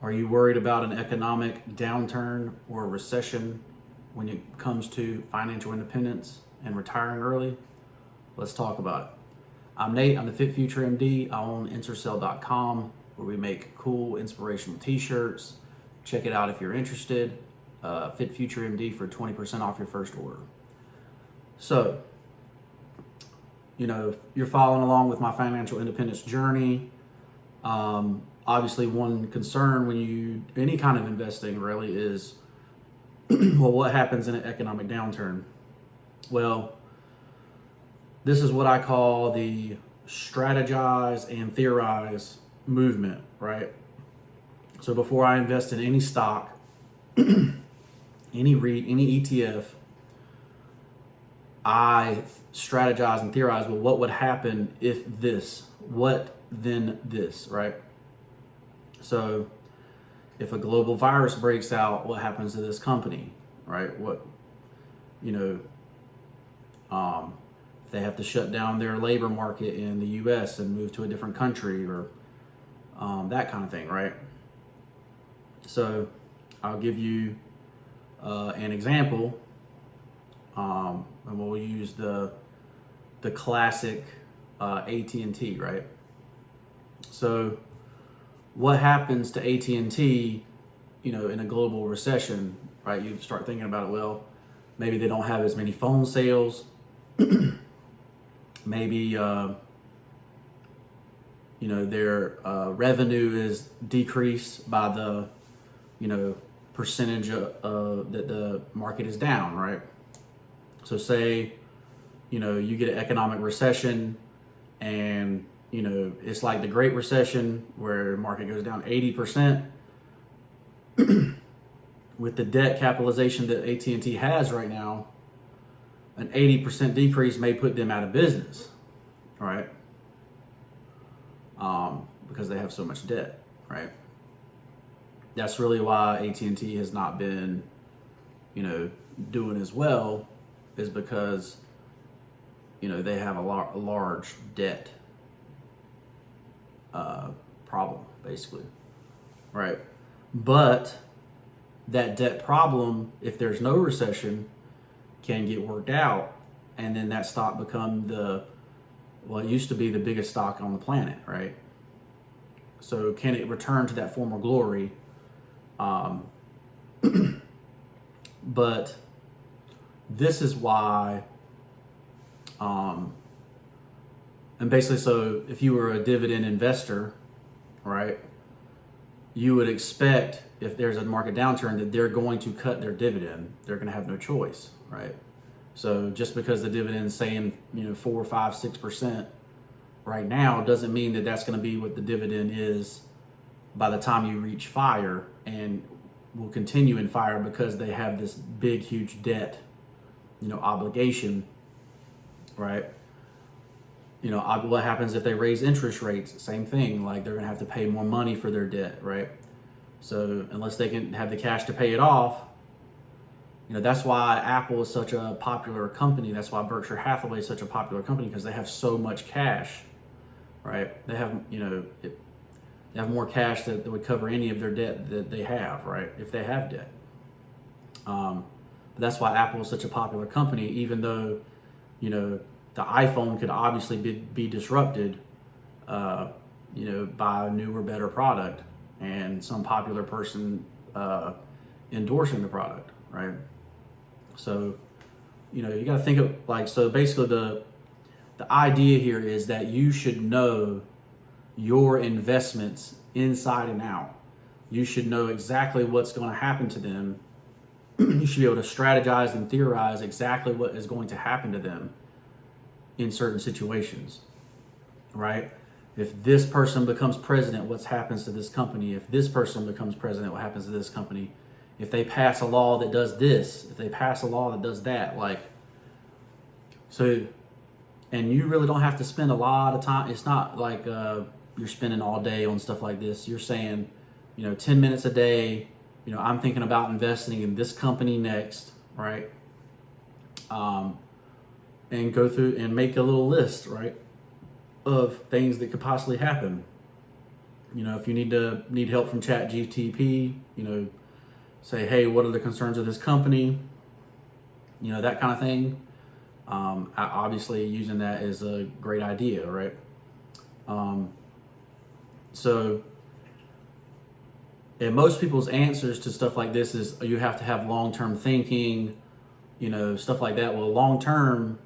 Are you worried about an economic downturn or a recession when it comes to financial independence and retiring early? Let's talk about it. I'm Nate, I'm the FitfutureMD. I own Ensorsale.com, where we make cool, inspirational t-shirts. Check it out if you're interested. FitfutureMD for 20% off your first order. So, if you're following along with my financial independence journey, obviously one concern when you any kind of investing really is, well, what happens in an economic downturn? Well, this is what I call the strategize and theorize movement, right? So before I invest in any stock, any REIT, any ETF, I strategize and theorize, well, what would happen if this? What then this, right? So if a global virus breaks out, what happens to this company, right? If they have to shut down their labor market in the US and move to a different country, or that kind of thing, right? So I'll give you an example, and we'll use the classic AT&T, right? So what happens to AT&T, in a global recession, right? You start thinking about it, well, maybe they don't have as many phone sales. Maybe, their revenue is decreased by the, percentage that the market is down, right? So say, you get an economic recession and, it's like the Great Recession where the market goes down 80%. With the debt capitalization that AT&T has right now, an 80% decrease may put them out of business, right? Because they have so much debt, right? That's really why AT&T has not been, doing as well, is because, they have a large debt problem, basically, right? But that debt problem, if there's no recession, can get worked out, and then that stock become it used to be the biggest stock on the planet, right? So can it return to that former glory? But this is why, and basically, so if you were a dividend investor, right, you would expect if there's a market downturn that they're going to cut their dividend. They're going to have no choice, right? So just because the dividend's saying 4, 5, 6% right now doesn't mean that that's going to be what the dividend is by the time you reach FIRE, and will continue in FIRE because they have this big, huge debt, obligation, right? What happens if they raise interest rates? Same thing, like they're going to have to pay more money for their debt, right? So unless they can have the cash to pay it off, that's why Apple is such a popular company. That's why Berkshire Hathaway is such a popular company, because they have so much cash, right? They have, they have more cash that would cover any of their debt that they have, right? If they have debt. But that's why Apple is such a popular company, even though, the iPhone could obviously be disrupted, by a newer, better product and some popular person endorsing the product, right? So, you got to think of so basically the idea here is that you should know your investments inside and out. You should know exactly what's going to happen to them. You should be able to strategize and theorize exactly what is going to happen to them in certain situations, right? If this person becomes president, what happens to this company? If this person becomes president, what happens to this company? If they pass a law that does this, if they pass a law that does that, so, and you really don't have to spend a lot of time. It's not like you're spending all day on stuff like this. You're saying, 10 minutes a day, I'm thinking about investing in this company next, right? And go through and make a little list, right, of things that could possibly happen. If you need help from ChatGPT, say, hey, what are the concerns of this company? That kind of thing. Obviously, using that is a great idea, right? So, and most people's answers to stuff like this is you have to have long-term thinking, stuff like that. Well, long-term,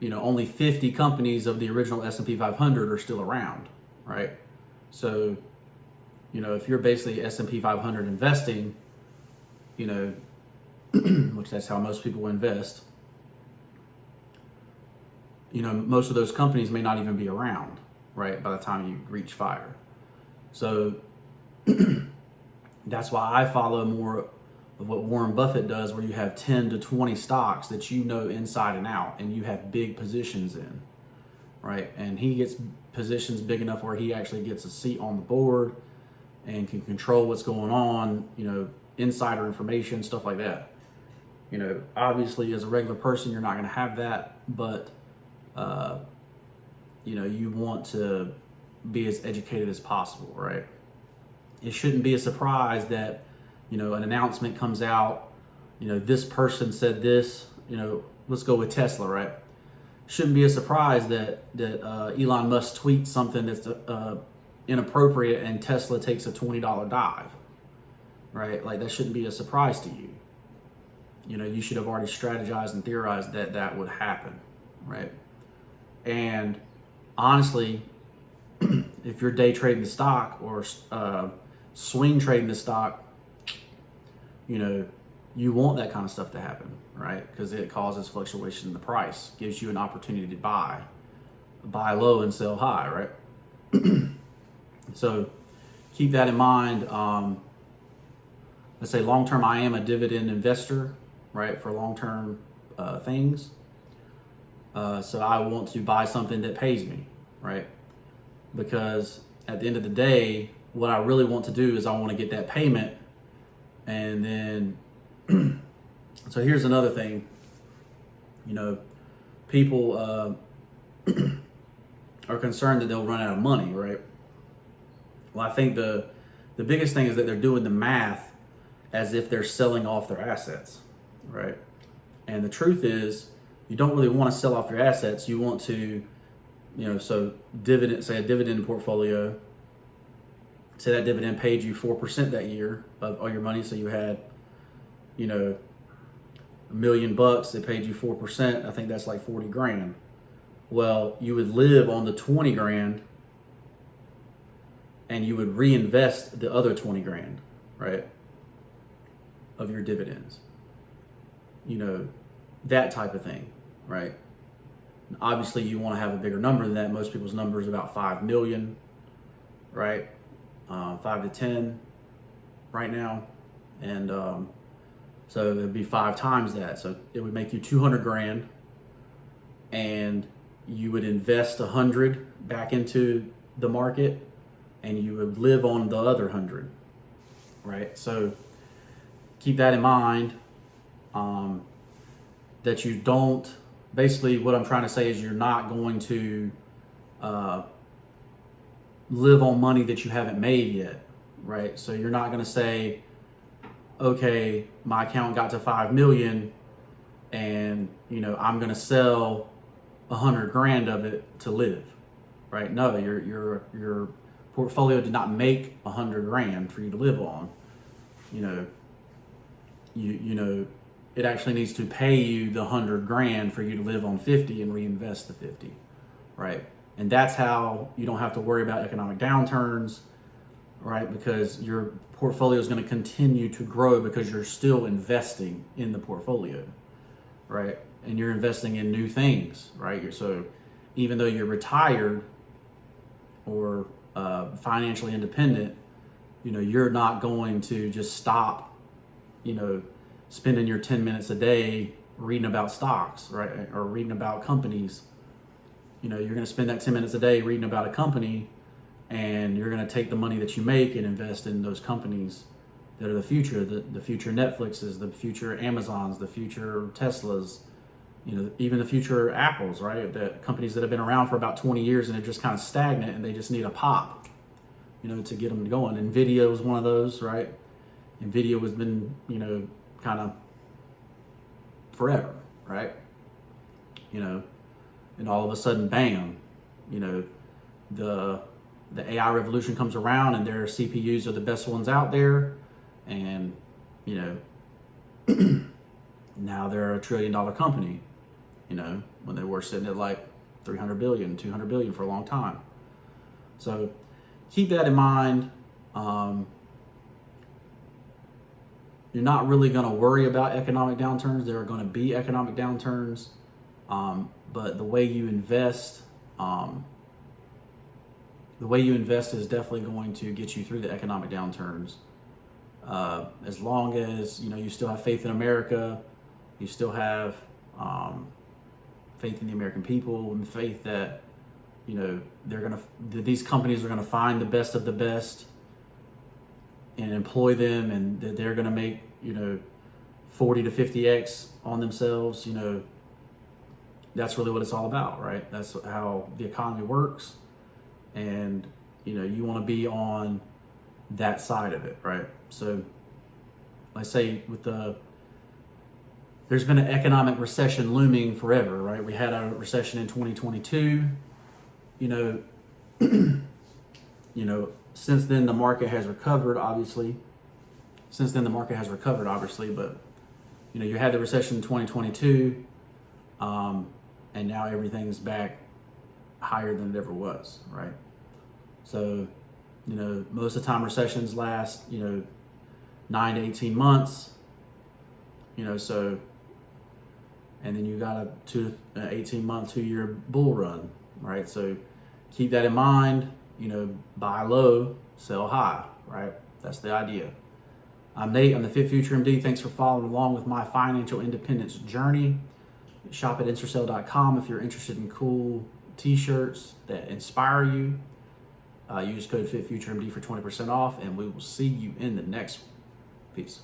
only 50 companies of the original S&P 500 are still around, right? So, if you're basically S&P 500 investing, which that's how most people invest, most of those companies may not even be around, right, by the time you reach fire. So that's why I follow more of what Warren Buffett does, where you have 10 to 20 stocks that inside and out, and you have big positions in, right? And he gets positions big enough where he actually gets a seat on the board and can control what's going on, insider information, stuff like that. Obviously as a regular person, you're not going to have that, but, you want to be as educated as possible, right? It shouldn't be a surprise that, an announcement comes out, this person said this, let's go with Tesla, right? Shouldn't be a surprise that Elon Musk tweets something that's inappropriate and Tesla takes a $20 dive, right? Like, that shouldn't be a surprise to you. You should have already strategized and theorized that that would happen, right? And honestly, if you're day trading the stock or swing trading the stock, you want that kind of stuff to happen, right? Because it causes fluctuation in the price, gives you an opportunity to buy low and sell high, right? So keep that in mind. Let's say long-term, I am a dividend investor, right? For long-term things. So I want to buy something that pays me, right? Because at the end of the day, what I really want to do is I want to get that payment. And then, so here's another thing, people are concerned that they'll run out of money, right? Well, I think the biggest thing is that they're doing the math as if they're selling off their assets, right? And the truth is, you don't really want to sell off your assets. You want to, so say a dividend portfolio, say that dividend paid you 4% that year of all your money. So you had, $1 million, it paid you 4%. I think that's like 40 grand. Well, you would live on the 20 grand and you would reinvest the other 20 grand, right? Of your dividends, that type of thing, right? Obviously you want to have a bigger number than that. Most people's number is about 5 million, right? 5 to 10 right now. And so it would be 5 times that. So it would make you 200 grand and you would invest 100 back into the market and you would live on the other 100, right? So keep that in mind, that you don't, basically what I'm trying to say is you're not going to live on money that you haven't made yet, right? So you're not going to say, okay, my account got to 5 million and, I'm going to sell 100 grand of it to live, right? No, your portfolio did not make 100 grand for you to live on. It actually needs to pay you the 100 grand for you to live on 50 and reinvest the 50, right? And that's how you don't have to worry about economic downturns, right? Because your portfolio is going to continue to grow because you're still investing in the portfolio, right? And you're investing in new things, right? So even though you're retired or financially independent, you're not going to just stop, spending your 10 minutes a day reading about stocks, right? Or reading about companies. You're going to spend that 10 minutes a day reading about a company and you're going to take the money that you make and invest in those companies that are the future, the future Netflixes, the future Amazons, the future Teslas, even the future Apples, right? The companies that have been around for about 20 years and are just kind of stagnant and they just need a pop, to get them going. Nvidia was one of those, right? Nvidia has been, kind of forever, right? And all of a sudden, bam, the AI revolution comes around, and their CPUs are the best ones out there, and now they're a $1 trillion company, when they were sitting at like 300 billion, 200 billion for a long time. So keep that in mind. You're not really going to worry about economic downturns. There are going to be economic downturns, but the way you invest is definitely going to get you through the economic downturns. As long as you still have faith in America, you still have faith in the American people, and faith that these companies are gonna find the best of the best and employ them, and that they're gonna make 40 to 50x on themselves. That's really what it's all about, right? That's how the economy works, and you want to be on that side of it, right? So let's say there's been an economic recession looming forever, right? We had a recession in 2022. Since then the market has recovered, obviously. But you had the recession in 2022, and now everything's back higher than it ever was, right? So, most of the time recessions last, 9 to 18 months, so, and then you got a 18-month, 2-year bull run, right? So keep that in mind, buy low, sell high, right? That's the idea. I'm Nate, I'm the FitfutureMD. Thanks for following along with my financial independence journey. Shop at Ensorsale.com if you're interested in cool t-shirts that inspire you. Use code FitfutureMD for 20% off, and we will see you in the next one. Peace.